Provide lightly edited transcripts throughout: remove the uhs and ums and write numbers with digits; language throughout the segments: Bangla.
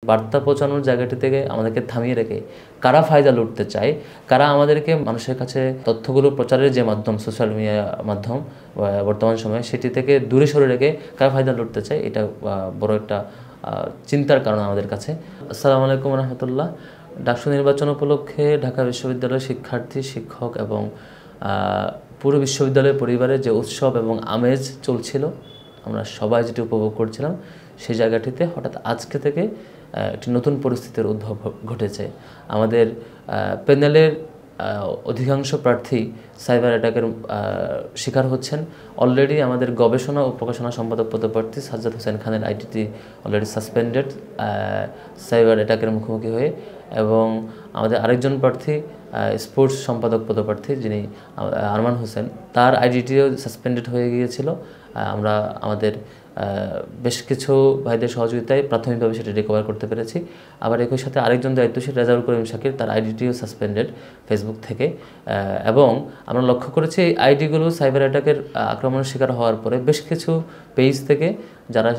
বার্তা পৌঁছানোর জায়গাটি থেকে আমাদেরকে থামিয়ে রেখে কারা ফায়দা লুটতে চায়, কারা আমাদেরকে মানুষের কাছে তথ্যগুলো প্রচারের যে মাধ্যম সোশ্যাল মিডিয়া মাধ্যম বর্তমান সময়ে সেটি থেকে দূরে সরে রেখে কারা ফায়দা লুটতে চায়, এটা বড় একটা চিন্তার কারণ আমাদের কাছে। আসসালামু আলাইকুম রহমতুল্লাহ। ডাকসু নির্বাচন উপলক্ষে ঢাকা বিশ্ববিদ্যালয়ের শিক্ষার্থী, শিক্ষক এবং পুরো বিশ্ববিদ্যালয়ের পরিবারের যে উৎসব এবং আমেজ চলছিল, আমরা সবাই যেটি উপভোগ করছিলাম, সেই জায়গাটিতে হঠাৎ আজকে থেকে একটি নতুন পরিস্থিতির উদ্ভব ঘটেছে। আমাদের প্যানেলের অধিকাংশ প্রার্থী সাইবার অ্যাটাকের শিকার হচ্ছেন। অলরেডি আমাদের গবেষণা ও প্রকাশনা সম্পাদক পদপ্রার্থী সাজ্জাদ হোসেন খানের আইডিটি অলরেডি সাসপেন্ডেড সাইবার অ্যাটাকের মুখোমুখি হয়ে, এবং আমাদের আরেকজন প্রার্থী স্পোর্টস সম্পাদক পদপ্রার্থী যিনি আরমান হোসেন, তার আইডিটিও সাসপেন্ডেড হয়ে গিয়েছিল। আমরা আমাদের বেশ কিছু ভাইদের সহযোগিতায় প্রাথমিকভাবে সেটি রিকভার করতে পেরেছি। আবার একই সাথে আরেকজন দায়িত্বশীল রেজাউল করিম শাকির, তার আইডিটিও সাসপেন্ডেড ফেসবুক থেকে। এবং আমরা লক্ষ্য করেছি এই আইডিগুলো সাইবার অ্যাটাকের আক্রমণের শিকার হওয়ার পরে বেশ কিছু পেজ থেকে যারা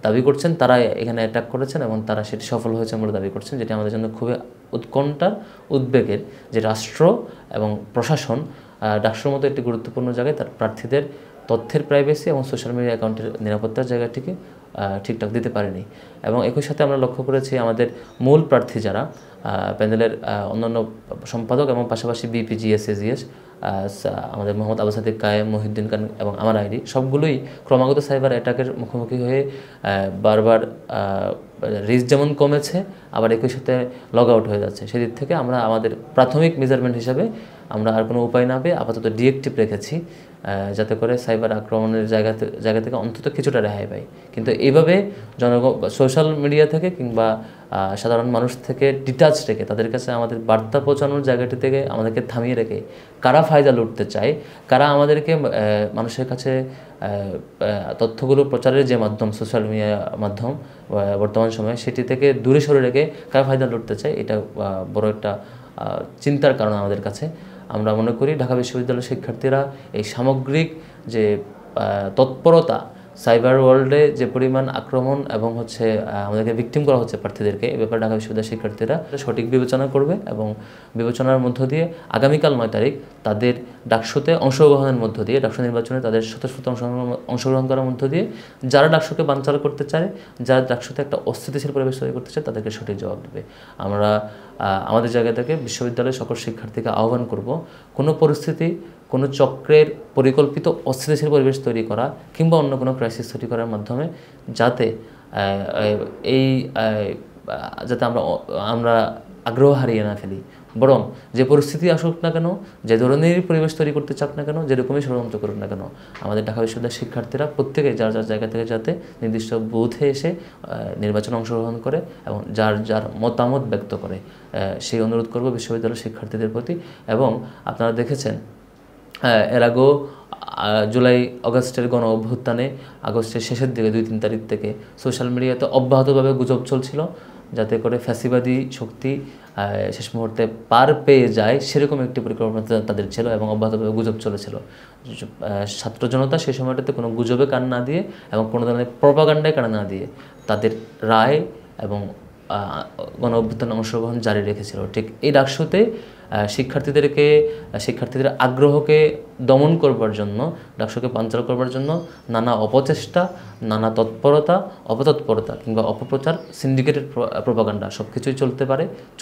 দাবি করছেন তারা এখানে অ্যাটাক করেছেন এবং তারা সেটি সফল হয়েছে বলে দাবি করছেন, যেটি আমাদের জন্য খুবই উৎকণ্ঠার, উদ্বেগের যে রাষ্ট্র এবং প্রশাসন ডাকসুর মতো একটি গুরুত্বপূর্ণ জায়গায় তার প্রার্থীদের তথ্যের প্রাইভেসি এবং সোশ্যাল মিডিয়া অ্যাকাউন্টের নিরাপত্তার জায়গাটিকে ঠিকঠাক দিতে পারেনি। এবং একই সাথে আমরা লক্ষ্য করেছি আমাদের মূল প্রার্থী যারা প্যানেলের অন্যান্য সম্পাদক এবং পাশাপাশি বিপি, জিএস, এজিএস, আমাদের মোহাম্মদ আবু সাদিক কায়েম, মহিউদ্দিন খান এবং আমার আইডি, সবগুলোই ক্রমাগত সাইবার অ্যাটাকের মুখোমুখি হয়ে বারবার রিস্ক যেমন কমেছে, আবার একই সাথে লগ আউট হয়ে যাচ্ছে। সেদিক থেকে আমরা আমাদের প্রাথমিক মেজারমেন্ট হিসাবে আমরা আর কোনো উপায় না পেয়ে আপাতত ডিএক্টিভ রেখেছি, যাতে করে সাইবার আক্রমণের জায়গা থেকে অন্তত কিছুটা রেহাই পাই। কিন্তু এইভাবে সোশ্যাল মিডিয়া থেকে কিংবা সাধারণ মানুষ থেকে ডিটাচ রেখে তাদের কাছে আমাদের বার্তা পৌঁছানোর জায়গাটি থেকে আমাদেরকে থামিয়ে রেখে কারা ফায়দা লুটতে চায়, কারা আমাদেরকে মানুষের কাছে তথ্যগুলো প্রচারের যে মাধ্যম সোশ্যাল মিডিয়া মাধ্যম বর্তমান সময়ে সেটি থেকে দূরে সরে রেখে কারা ফায়দা লুটতে চায়, এটা বড় একটা চিন্তার কারণ আমাদের কাছে। আমরা মনে করি ঢাকা বিশ্ববিদ্যালয়ের শিক্ষার্থীরা এই সামগ্রিক যে তৎপরতা, সাইবার ওয়ার্ল্ডে যে পরিমাণ আক্রমণ এবং আমাদেরকে ভিকটিম করা হচ্ছে প্রার্থীদেরকে, এ ব্যাপারে ঢাকা বিশ্ববিদ্যালয়ের শিক্ষার্থীরা সঠিক বিবেচনা করবে এবং বিবেচনার মধ্য দিয়ে আগামীকাল 9 তারিখ তাদের ডাকসুতে অংশগ্রহণের মধ্য দিয়ে, ডাকসু নির্বাচনে তাদের স্বতঃস্ফূর্ত অংশগ্রহণ করার মধ্য দিয়ে যারা ডাকসুকে বানচাল করতে চায়, যারা ডাকসুতে একটা অস্থিতিশীল পরিবেশ তৈরি করতে চায়, তাদেরকে সঠিক জবাব দেবে। আমরা আমাদের জায়গা থেকে বিশ্ববিদ্যালয়ের সকল শিক্ষার্থীকে আহ্বান করব, কোনো পরিস্থিতি, কোনো চক্রের পরিকল্পিত অস্থিতিশীল পরিবেশ তৈরি করা কিংবা অন্য কোনো ক্রাইসিস তৈরি করার মাধ্যমে যাতে যাতে আমরা আগ্রহ হারিয়ে না ফেলি, বরং যে পরিস্থিতি আসুক না কেন, যে ধরনের পরিবেশ তৈরি করতে চাক না কেন, যেরকমই ষড়যন্ত্র করুক না কেন, আমাদের ঢাকা বিশ্ববিদ্যালয়ের শিক্ষার্থীরা প্রত্যেকে যার যার জায়গা থেকে যাতে নির্দিষ্ট বুথে এসে নির্বাচনে অংশগ্রহণ করে এবং যার যার মতামত ব্যক্ত করে, সেই অনুরোধ করব বিশ্ববিদ্যালয়ের শিক্ষার্থীদের প্রতি। এবং আপনারা দেখেছেন এর আগেও জুলাই আগস্টের গণ অভ্যুত্থানে আগস্টের শেষের দিকে 2-3 তারিখ থেকে সোশ্যাল মিডিয়াতে অব্যাহতভাবে গুজব চলছিল, যাতে করে ফ্যাসিবাদী শক্তি শেষ মুহূর্তে পার পেয়ে যায়, সেরকম একটি পরিকল্পনা তাদের ছিল এবং অব্যাহতভাবে গুজব চলেছিল। ছাত্র জনতা সেই সময়টাতে কোনো গুজবে কান না দিয়ে এবং কোনো ধরনের প্রপাগান্ডায় কান না দিয়ে তাদের রায় এবং গণ অভ্যুত্থানে অংশগ্রহণ জারি রেখেছিল। ঠিক এই ডাকসুতে শিক্ষার্থীদের আগ্রহকে দমন করবার জন্য, ডাকসুকে বানচাল করবার জন্য নানা অপচেষ্টা, নানা তৎপরতা, অপতৎপরতা কিংবা অপপ্রচার, সিন্ডিকেটেড প্রপাগান্ডা সব কিছুই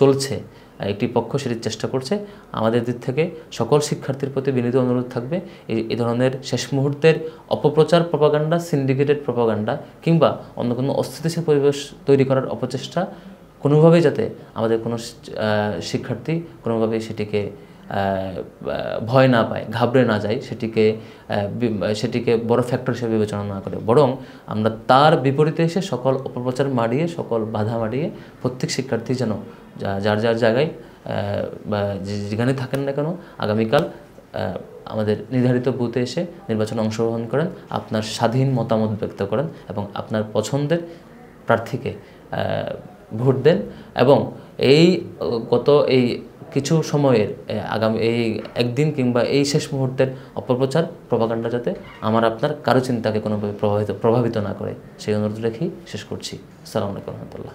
চলছে। একটি পক্ষ সেটির চেষ্টা করছে। আমাদের দিক থেকে সকল শিক্ষার্থীর প্রতি বিনীত অনুরোধ থাকবে, এই ধরনের শেষ মুহূর্তের অপপ্রচার, প্রপাগান্ডা, সিন্ডিকেটেড প্রপাগান্ডা কিংবা অন্য কোনো অস্থিতিশীল পরিবেশ তৈরি করার অপচেষ্টা কোনোভাবেই যাতে আমাদের কোনো শিক্ষার্থী কোনোভাবেই সেটিকে ভয় না পায়, ঘাবড়ে না যায়, সেটিকে বড় ফ্যাক্টর হিসেবে বিবেচনা না করে, বরং আমরা তার বিপরীতে এসে সকল অপপ্রচার মারিয়ে, সকল বাধা মারিয়ে প্রত্যেক শিক্ষার্থী যেন যার যার জায়গায় যেখানে থাকেন না কেন আগামীকাল আমাদের নির্ধারিত বুথে এসে নির্বাচনে অংশগ্রহণ করেন, আপনার স্বাধীন মতামত ব্যক্ত করেন এবং আপনার পছন্দের প্রার্থীকে ভোট দেন। এবং গত কিছু সময়ের এই একদিন কিংবা এই শেষ মুহূর্তের অপপ্রচার, প্রপাগান্ডা যাতে আপনার কারো চিন্তাকে কোনোভাবে প্রভাবিত না করে, সেই অনুরোধ রেখেই শেষ করছি। আসসালামু আলাইকুম রহমতুল্লাহ।